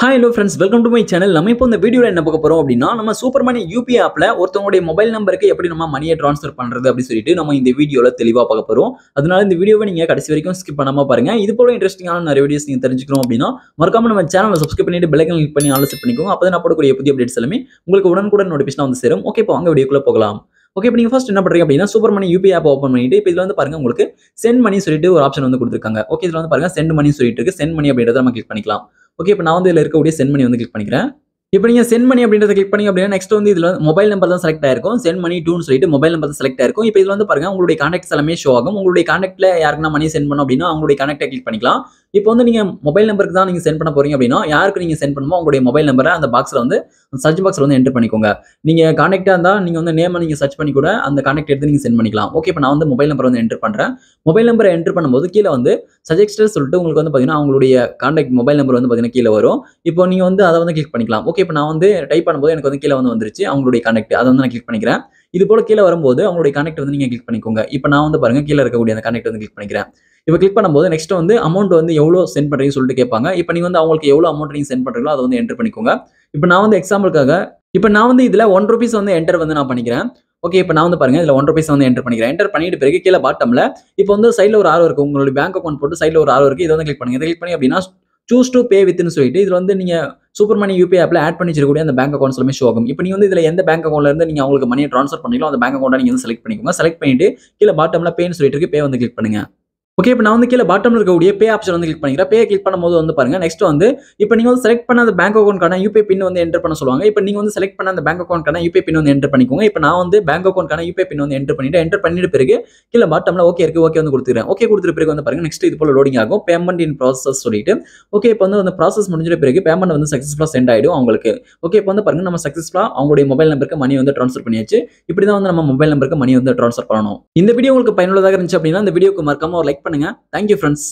Hi hello friends, welcome to my channel. நம்ம இப்போ இந்த வீடியோல என்ன பார்க்க போறோம் அப்படின்னா நம்ம சூப்பர் மணி யூபிஐ ஆப்ல ஒருத்தவங்களுடைய மொபைல் நம்பருக்கு எப்படி நம்ம மணியை ட்ரான்ஸ்ஃபர் பண்றது அப்படி சொல்லிட்டு நம்ம இந்த வீடியோல தெளிவா பார்க்க போறோம். அதனால இந்த வீடியோவை நீங்க கடைசி வரைக்கும் ஸ்கிப் பண்ணாம பாருங்க. இது போல இன்ட்ரெஸ்டிங்கான நிறைய வீடியோஸ் நீங்க தெரிஞ்சுக்கணும் அப்படின்னா மறக்காம நம்ம சேனலை சப்ஸ்கிரைப் பண்ணிட்டு பெல் ஐகான் கிளிக் பண்ணி ஆல் செட் பண்ணிக்கோங்க. அப்பதான் நான் போடக்கூடிய புதிய அப்டேட்ஸ் எல்லாமே உங்களுக்கு உடனுக்குடன் நோட்டிஃபிகேஷன் வந்து சேரும். ஓகே, இப்போ வாங்க வீடியோக்குள்ள போகலாம். ஓகே, இப்போ நீங்க ஃபர்ஸ்ட் என்ன பண்றீங்க அப்படின்னா super money UPI app open பண்ணிட்டு இப்போ இதுல வந்து பாருங்க உங்களுக்கு சென்ட் மணி சொல்லிட்டு ஒரு ஆப்ஷன் வந்து கொடுத்துருக்காங்க. ஓகே, இதுல வந்து பாருங்க சென்ட் மணி சொல்லிட்டு இருக்கு. சென்ட் மணி அப்படின்றத நம்ம கிளிக் பண்ணிக்கலாம். ஓகே, இப்போ நான் வந்து இதுல இருக்கக்கூடிய சென்ட் மணி வந்து கிளிக் பண்ணிக்கிறேன். இப்போ நீங்க சென்ட் மணி அப்படின்றத கிளிக் பண்ணி அப்படின்னா நெக்ஸ்ட் வந்து இதுல மொபைல் நம்பர் தான் செலக்ட் ஆயிருக்கும். சென்ட் மணி டூன்னு சொல்லிட்டு மொபைல் நம்பர் தான் செலக்ட் ஆயிருக்கும். இப்போ இதுல வந்து பாருங்க உங்களுடைய கான்டாக்ட்ஸ் எல்லாமே ஷோ ஆகும். உங்களுடைய கான்டாக்ட்ல யாருக்கு மணி சென்ட் பண்ணணும் அப்படின்னா அவங்களுடைய கான்டாக்டை கிளிக் பண்ணிக்கலாம். இப்போ வந்து நீங்க மொபைல் நம்பருக்கு தான் நீங்க சென்ட் பண்ண போறீங்க அப்படின்னா யாருக்கு நீங்க சென்ட் பண்ணுமோ உங்களுடைய மொபைல் நம்பரை அந்த பாக்ஸ்ல வந்து சர்ச் பாக்ஸ்ல வந்து என்டர் பண்ணிக்கோங்க. நீங்க கான்டாக்டா இருந்தா நீங்க வந்து நேம் நீங்க சர்ச் பண்ணி கூட அந்த கான்டாக்ட் எடுத்து நீங்க சென்ட் பண்ணிக்கலாம். ஓகே, இப்போ நான் வந்து மொபைல் நம்பர் வந்து என்டர் பண்றேன். மொபைல் நம்பரை என்டர் பண்ணும்போது கீழே வந்து சஜெஸ்டட் சொல்லிட்டு உங்களுக்கு வந்து பாத்தீங்கன்னா அவங்களுடைய கான்டாக்ட் மொபைல் நம்பர் வந்து பாத்தீங்கன்னா கீழே வரும். இப்போ நீங்க வந்து அதை வந்து கிளிக் பண்ணிக்கலாம். ஓகே, இப்போ நான் வந்து டைப் பண்ணும்போது எனக்கு வந்து கீழே வந்து வந்துருச்சு அவங்களுடைய கான்டாக்ட். அதை வந்து நான் கிளிக் பண்ணிக்கிறேன். இது போல கீழே வரும்போது அவங்களுடைய கான்டாக்ட் வந்து நீங்க கிளிக் பண்ணிக்கோங்க. இப்போ நான் வந்து பாருங்க கீழே இருக்கக்கூடிய அந்த கான்டாக்ட் வந்து கிளிக் பண்ணிக்கிறேன். இப்போ கிளிக் பண்ணும்போது நெக்ஸ்ட் வந்து அமௌண்ட் வந்து எவ்வளோ சென்ட் பண்றீங்கன்னு சொல்லிட்டு கேட்பாங்க. இப்போ நீங்க வந்து அவங்களுக்கு எவ்வளோ அமௌண்ட் நீங்க சென்ட் பண்றீங்களோ அதை வந்து என்டர் பண்ணிக்கோங்க. இப்போ நான் வந்து எக்ஸாம்பிளுக்காக இப்போ நான் வந்து இதுல ₹1 வந்து என்டர் வந்து நான் பண்ணிக்கிறேன். ஓகே, இப்போ நான் வந்து பாருங்க இதுல ₹1 வந்து என்டர் பண்ணிக்கிறேன். என்டர் பண்ணிட்டு பிறகு கீழே பாட்டம்ல இப்போ வந்து சைடுல ஒரு ஆரோ இருக்கு. உங்களுடைய பேங்க் அக்கௌண்ட் போட்டு சைடுல ஒரு ஆரோ இருக்கு. இதை வந்து கிளிக் பண்ணுங்க. இதை கிளிக் பண்ணி அப்படின்னா சூஸ் டு பே வித்னு சொல்லிட்டு இதுல வந்து நீங்க சூப்பர் மணி யூபிஐ ஆப்ல ஆட் பண்ணி வச்சிருக்கக்கூடிய அந்த பேங்க் அக்கௌண்ட்ஸ் எல்லாமே ஷோ ஆகும். இப்போ நீங்க வந்து இதுல எந்த பேங்க் அக்கௌண்ட்ல இருந்து நீங்க அவங்களுக்கு மணியை ட்ரான்ஸ்ஃபர் பண்ணீங்களோ அந்த பேங்க் அக்கௌண்ட்டை நீங்க வந்து செலக்ட் பண்ணிக்கோங்க. செலக்ட் பண்ணிட்டு கீழே பாட்டம்ல பேன்னு சொல்லிட்டு இருக்கு. பே வந்து கிளிக் பண்ணுங்க. ஓகே, இப்போ நான் வந்து கீழே பாட்டம்ல இருக்கக்கூடிய பே ஆப்ஷன் வந்து கிளிக் பண்ணிக்கிறேன். பே கிளிக் பண்ணும்போது வந்து பாருங்க நெக்ஸ்ட் வந்து இப்போ நீங்க வந்து செலக்ட் பண்ண அந்த பேங்க் அக்கௌண்ட்கான யூபிஐ பின் வந்து என்டர் பண்ண சொல்லுவாங்க. இப்போ நீங்க வந்து செலக்ட் பண்ண அந்த பேங்க் அக்கௌண்ட்கான யூபிஐ பின் வந்து என்டர் பண்ணிக்கோங்க. இப்போ நான் வந்து பேங்க் அக்கௌண்ட்கான யூபிஐ பின் வந்து என்டர் பண்ணிட்டு பிறகு கீழே பாட்டம்ல ஓகே இருக்கு. ஓகே வந்து கொடுத்துக்கிறேன். ஓகே கொடுத்துட்டு பிறகு வந்து பாருங்க நெக்ஸ்ட் இது போல லோடிங் ஆகும். பேமெண்ட் இன் ப்ராசஸ் சொல்லிட்டு ஓகே இப்போ வந்து அந்த ப்ராசஸ் முடிஞ்சிட்ட பிறகு பேமெண்ட் வந்து சக்ஸஸ்ஃபுல்லா சென்ட் ஆயிடும் அவங்களுக்கு. ஓகே, இப்போ வந்து பாருங்க நம்ம சக்ஸஸ்ஃபுல்லா அவங்களுடைய மொபைல் நம்பருக்கு மணி வந்து ட்ரான்ஸ்ஃபர் பண்ணியாச்சு. இப்படி தான் வந்து நம்ம மொபைல் நம்பருக்கு மணி வந்து ட்ரான்ஸ்ஃபர் பண்ணணும். இந்த வீடியோ உங்களுக்கு பயனுள்ளதாக இருந்துச்சு அப்படின்னா இந்த வீடியோக்கு மறக்காம ஒரு லைக் பண்ணுங்க. Thank you friends.